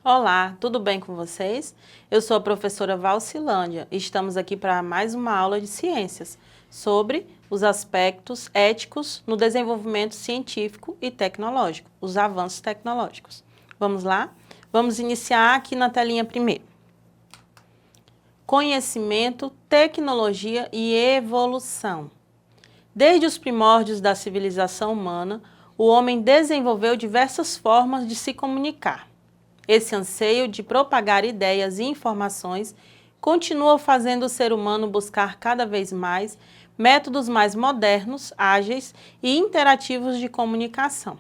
Olá, tudo bem com vocês? Eu sou a professora Valcilândia e estamos aqui para mais uma aula de ciências sobre os aspectos éticos no desenvolvimento científico e tecnológico, os avanços tecnológicos. Vamos lá? Vamos iniciar aqui na telinha primeiro. Conhecimento, tecnologia e evolução. Desde os primórdios da civilização humana, o homem desenvolveu diversas formas de se comunicar. Esse anseio de propagar ideias e informações continua fazendo o ser humano buscar cada vez mais métodos mais modernos, ágeis e interativos de comunicação.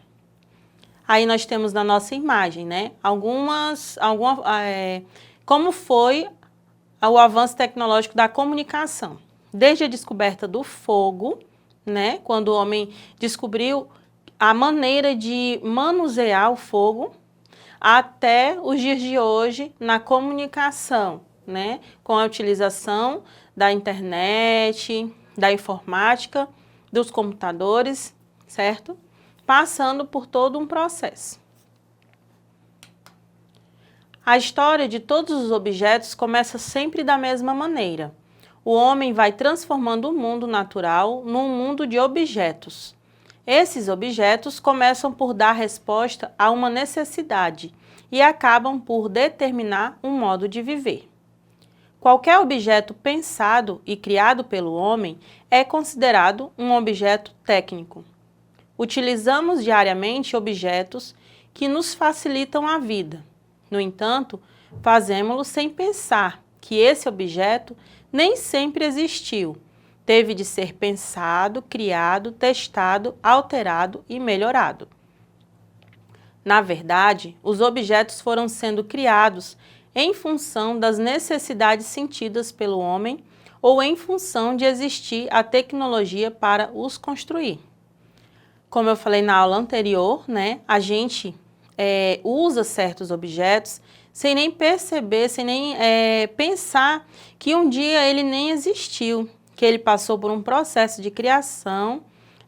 Aí nós temos na nossa imagem, né, como foi o avanço tecnológico da comunicação. Desde a descoberta do fogo, né, quando o homem descobriu a maneira de manusear o fogo, até os dias de hoje na comunicação, né? Com a utilização da internet, da informática, dos computadores, certo? Passando por todo um processo. A história de todos os objetos começa sempre da mesma maneira. O homem vai transformando o mundo natural num mundo de objetos. Esses objetos começam por dar resposta a uma necessidade e acabam por determinar um modo de viver. Qualquer objeto pensado e criado pelo homem é considerado um objeto técnico. Utilizamos diariamente objetos que nos facilitam a vida. No entanto, fazemos-lo sem pensar que esse objeto nem sempre existiu. Teve de ser pensado, criado, testado, alterado e melhorado. Na verdade, os objetos foram sendo criados em função das necessidades sentidas pelo homem ou em função de existir a tecnologia para os construir. Como eu falei na aula anterior, né, a gente usa certos objetos sem nem perceber, sem nem pensar que um dia ele nem existiu, que ele passou por um processo de criação,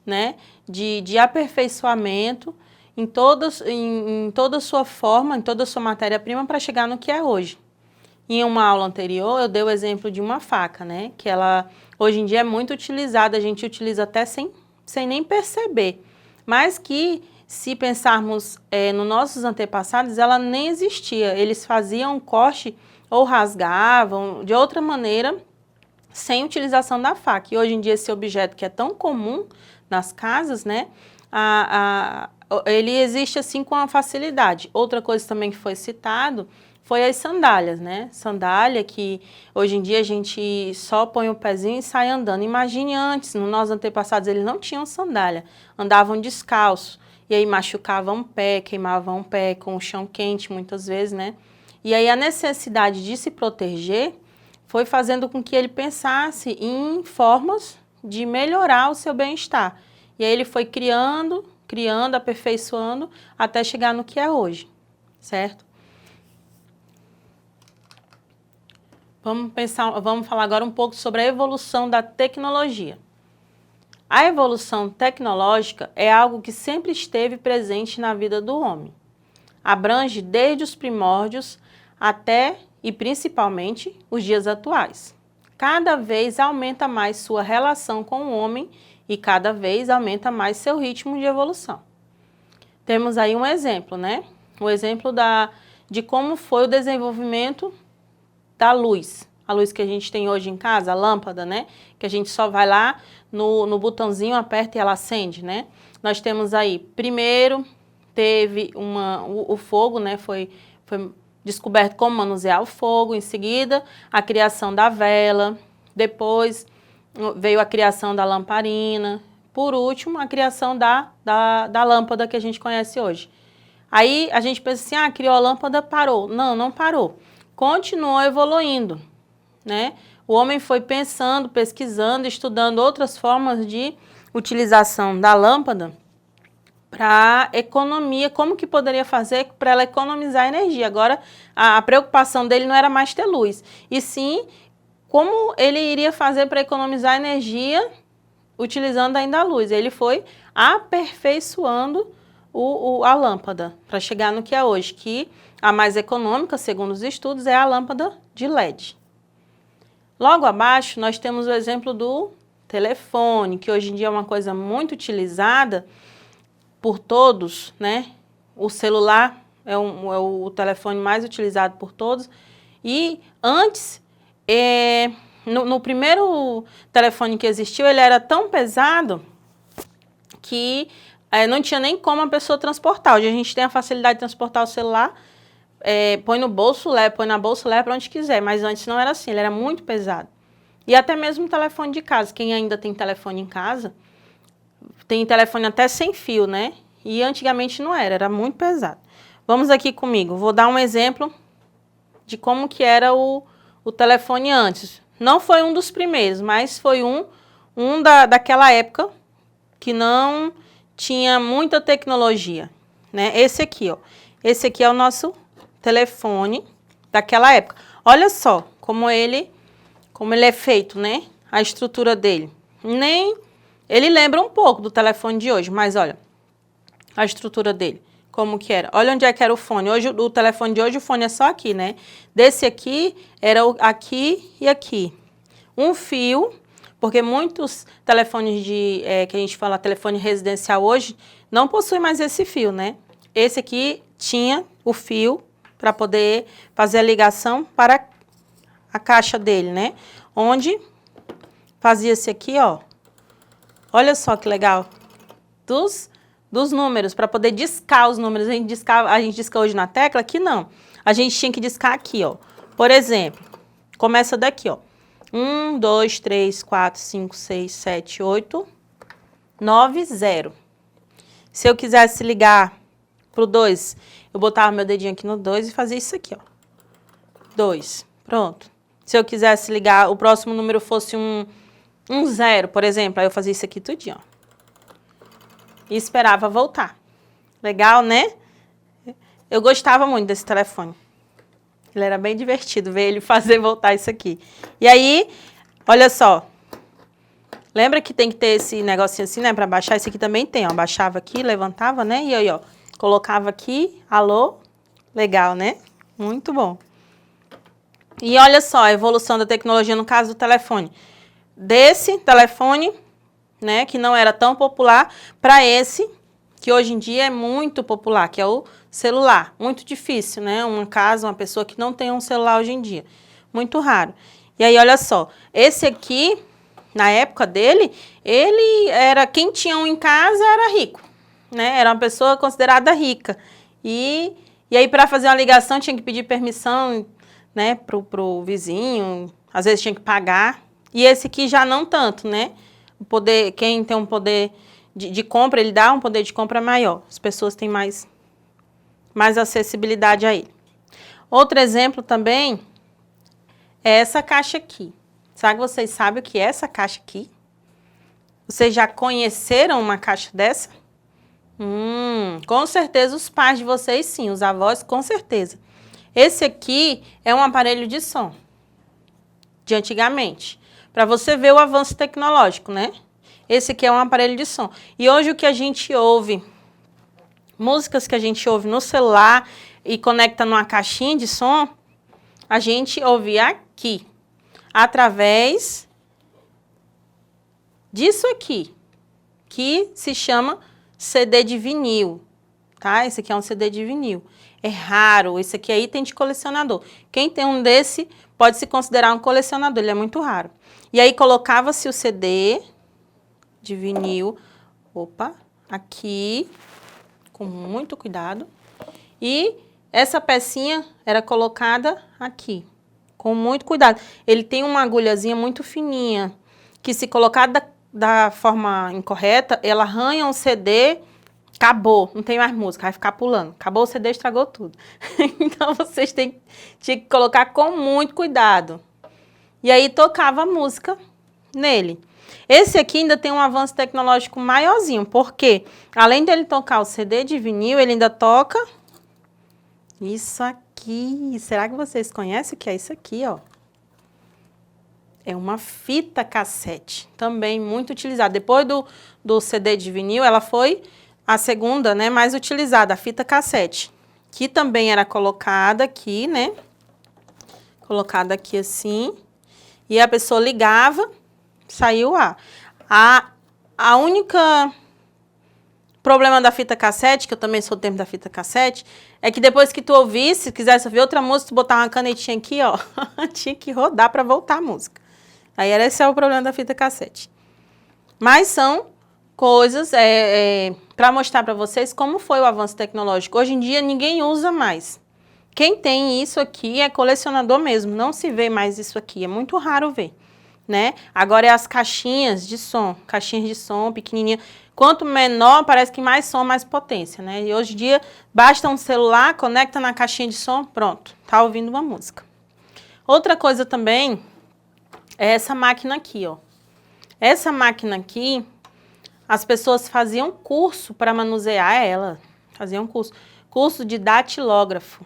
né, de aperfeiçoamento em toda a sua forma, em toda a sua matéria-prima para chegar no que é hoje. Em uma aula anterior, eu dei o exemplo de uma faca, né, que ela hoje em dia é muito utilizada, a gente utiliza até sem nem perceber, mas que se pensarmos nos nossos antepassados, ela nem existia, eles faziam um corte ou rasgavam de outra maneira, sem utilização da faca. E hoje em dia esse objeto que é tão comum nas casas, né, ele existe assim com a facilidade. Outra coisa também que foi citado foi as sandálias, né? Sandália que hoje em dia a gente só põe o pezinho e sai andando. Imagine antes, nos nossos antepassados, eles não tinham sandália, andavam descalços. E aí machucavam o pé, queimavam o pé com o chão quente muitas vezes, né? E aí a necessidade de se proteger foi fazendo com que ele pensasse em formas de melhorar o seu bem-estar. E aí ele foi criando, aperfeiçoando, até chegar no que é hoje, certo? Vamos falar agora um pouco sobre a evolução da tecnologia. A evolução tecnológica é algo que sempre esteve presente na vida do homem. Abrange desde os primórdios até e principalmente os dias atuais. Cada vez aumenta mais sua relação com o homem e cada vez aumenta mais seu ritmo de evolução. Temos aí um exemplo, né? O exemplo de como foi o desenvolvimento da luz. A luz que a gente tem hoje em casa, a lâmpada, né? Que a gente só vai lá no botãozinho, aperta e ela acende, né? Nós temos aí, primeiro, teve o fogo, né? Foi descoberto como manusear o fogo, em seguida, a criação da vela, depois veio a criação da lamparina, por último, a criação da lâmpada que a gente conhece hoje. Aí a gente pensa assim, criou a lâmpada, parou. Não, não parou. Continuou evoluindo, né? O homem foi pensando, pesquisando, estudando outras formas de utilização da lâmpada para economia, como que poderia fazer para ela economizar energia. Agora, a preocupação dele não era mais ter luz, e sim como ele iria fazer para economizar energia utilizando ainda a luz. Ele foi aperfeiçoando a lâmpada, para chegar no que é hoje, que a mais econômica, segundo os estudos, é a lâmpada de LED. Logo abaixo, nós temos o exemplo do telefone, que hoje em dia é uma coisa muito utilizada por todos, né? O celular é o telefone mais utilizado por todos. E antes, no primeiro telefone que existiu, ele era tão pesado que não tinha nem como a pessoa transportar. Hoje a gente tem a facilidade de transportar o celular, põe no bolso, põe na bolsa, leva para onde quiser. Mas antes não era assim, ele era muito pesado. E até mesmo o telefone de casa. Quem ainda tem telefone em casa, tem telefone até sem fio, né? E antigamente não era muito pesado. Vamos aqui comigo, vou dar um exemplo de como que era o telefone antes. Não foi um dos primeiros, mas foi daquela época que não tinha muita tecnologia, né? Esse aqui, ó. Esse aqui é o nosso telefone daquela época. Olha só como ele é feito, né? A estrutura dele. Ele lembra um pouco do telefone de hoje, mas olha a estrutura dele, como que era. Olha onde é que era o fone. Hoje, o telefone de hoje, o fone é só aqui, né? Desse aqui, era aqui e aqui. Um fio, porque muitos telefones que a gente fala telefone residencial hoje, não possuem mais esse fio, né? Esse aqui tinha o fio para poder fazer a ligação para a caixa dele, né? Onde fazia-se aqui, ó. Olha só que legal. Dos números, para poder discar os números. A gente disca hoje na tecla, aqui não. A gente tinha que discar aqui, ó. Por exemplo, começa daqui, ó. 1, 2, 3, 4, 5, 6, 7, 8, 9, 0. Se eu quisesse ligar pro 2, eu botava meu dedinho aqui no 2 e fazia isso aqui, ó. 2, pronto. Se eu quisesse ligar, o próximo número fosse um 0, por exemplo, aí eu fazia isso aqui tudinho, ó. E esperava voltar. Legal, né? Eu gostava muito desse telefone. Ele era bem divertido ver ele fazer voltar isso aqui. E aí, olha só. Lembra que tem que ter esse negocinho assim, né? Para baixar. Esse aqui também tem, ó. Baixava aqui, levantava, né? E aí, ó. Colocava aqui. Alô? Legal, né? Muito bom. E olha só a evolução da tecnologia no caso do telefone. Desse telefone, né, que não era tão popular, para esse, que hoje em dia é muito popular, que é o celular. Muito difícil, né? Uma pessoa que não tem um celular hoje em dia. Muito raro. E aí, olha só, esse aqui, na época dele, quem tinha um em casa era rico, né? Era uma pessoa considerada rica. E aí, para fazer uma ligação, tinha que pedir permissão, né, pro vizinho, às vezes tinha que pagar. E esse aqui já não tanto, né? Quem tem um poder de compra, ele dá um poder de compra maior. As pessoas têm mais acessibilidade a ele. Outro exemplo também é essa caixa aqui. Será que vocês sabem o que é essa caixa aqui? Vocês já conheceram uma caixa dessa? Com certeza os pais de vocês sim, os avós com certeza. Esse aqui é um aparelho de som de antigamente. Para você ver o avanço tecnológico, né? Esse aqui é um aparelho de som. E hoje o que a gente ouve, músicas que a gente ouve no celular e conecta numa caixinha de som, a gente ouve aqui, através disso aqui, que se chama CD de vinil, tá? Esse aqui é um CD de vinil. É raro, esse aqui é item de colecionador. Quem tem um desse pode se considerar um colecionador, ele é muito raro. E aí colocava-se o CD de vinil, aqui, com muito cuidado. E essa pecinha era colocada aqui, com muito cuidado. Ele tem uma agulhazinha muito fininha, que se colocada da forma incorreta, ela arranha um CD, acabou, não tem mais música, vai ficar pulando. Acabou o CD, estragou tudo. Então, vocês tinham que colocar com muito cuidado. E aí, tocava a música nele. Esse aqui ainda tem um avanço tecnológico maiorzinho, porque além dele tocar o CD de vinil, ele ainda toca isso aqui. Será que vocês conhecem o que é isso aqui, ó? É uma fita cassete, também muito utilizada. Depois do CD de vinil, ela foi a segunda, né, mais utilizada, a fita cassete, que também era colocada aqui, né? Colocada aqui assim, e a pessoa ligava, saiu o ar. A única problema da fita cassete, que eu também sou do tempo da fita cassete, é que depois que tu ouvisse, se quisesse ouvir outra música, tu botar uma canetinha aqui, ó, tinha que rodar para voltar a música. Aí esse é o problema da fita cassete. Mas são coisas para mostrar para vocês como foi o avanço tecnológico. Hoje em dia ninguém usa mais. Quem tem isso aqui é colecionador mesmo, não se vê mais isso aqui, é muito raro ver, né? Agora é as caixinhas de som pequenininha. Quanto menor, parece que mais som, mais potência, né? E hoje em dia, basta um celular, conecta na caixinha de som, pronto, tá ouvindo uma música. Outra coisa também é essa máquina aqui, ó. Essa máquina aqui, as pessoas faziam curso para manusear ela, faziam curso de datilógrafo,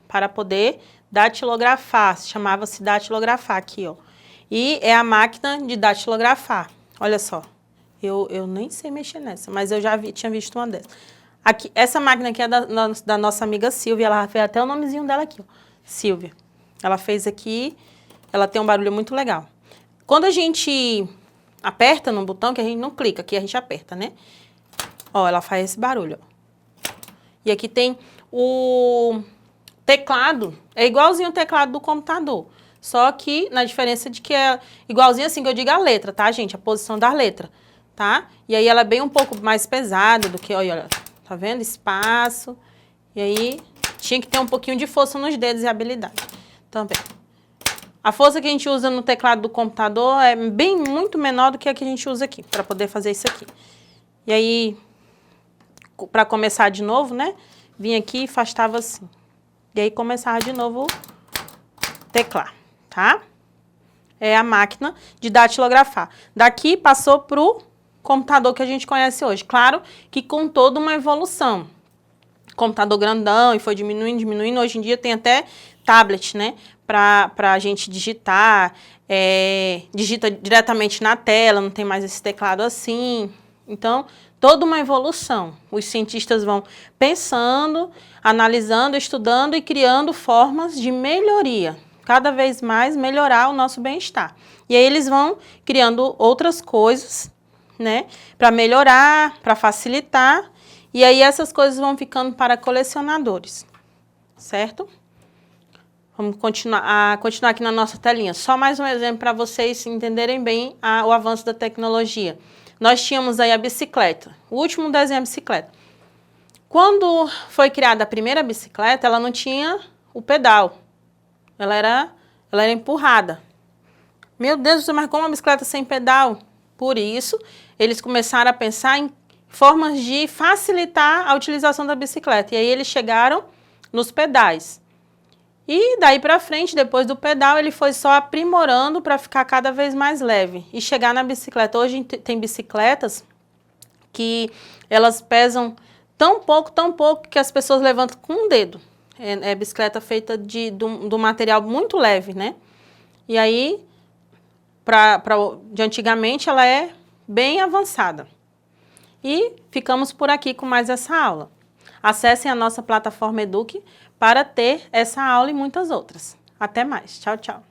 para poder datilografar, chamava-se datilografar aqui, ó. E é a máquina de datilografar, olha só. Eu nem sei mexer nessa, mas eu já tinha visto uma dessas. Aqui, essa máquina aqui é da nossa amiga Silvia, ela fez até o nomezinho dela aqui, ó, Silvia. Ela fez aqui, ela tem um barulho muito legal. Quando a gente aperta no botão, que a gente não clica, aqui a gente aperta, né? Ó, ela faz esse barulho, ó. E aqui tem o teclado, é igualzinho o teclado do computador. Só que na diferença de que é igualzinho assim que eu digo a letra, tá, gente? A posição da letra, tá? E aí ela é bem um pouco mais pesada do que, olha, tá vendo? Espaço. E aí tinha que ter um pouquinho de força nos dedos e habilidade também. A força que a gente usa no teclado do computador é muito menor do que a que a gente usa aqui, para poder fazer isso aqui. E aí, para começar de novo, né? Vinha aqui e afastava assim. E aí começava de novo teclar, tá? É a máquina de datilografar. Daqui passou para o computador que a gente conhece hoje. Claro que com toda uma evolução. Computador grandão e foi diminuindo, diminuindo. Hoje em dia tem até tablet, né? Para a gente digitar, digita diretamente na tela, não tem mais esse teclado assim. Então, toda uma evolução. Os cientistas vão pensando, analisando, estudando e criando formas de melhoria. Cada vez mais melhorar o nosso bem-estar. E aí eles vão criando outras coisas, né? Para melhorar, para facilitar. E aí essas coisas vão ficando para colecionadores, certo? Vamos continuar aqui na nossa telinha. Só mais um exemplo para vocês entenderem bem o avanço da tecnologia. Nós tínhamos aí a bicicleta, o último desenho é a bicicleta. Quando foi criada a primeira bicicleta, ela não tinha o pedal, ela era empurrada. Meu Deus, você marcou uma bicicleta sem pedal? Por isso, eles começaram a pensar em formas de facilitar a utilização da bicicleta. E aí eles chegaram nos pedais. E daí para frente, depois do pedal, ele foi só aprimorando para ficar cada vez mais leve e chegar na bicicleta. Hoje tem bicicletas que elas pesam tão pouco que as pessoas levantam com um dedo. É bicicleta feita de um material muito leve, né? E aí, de antigamente, ela é bem avançada. E ficamos por aqui com mais essa aula. Acessem a nossa plataforma Eduque para ter essa aula e muitas outras. Até mais. Tchau, tchau.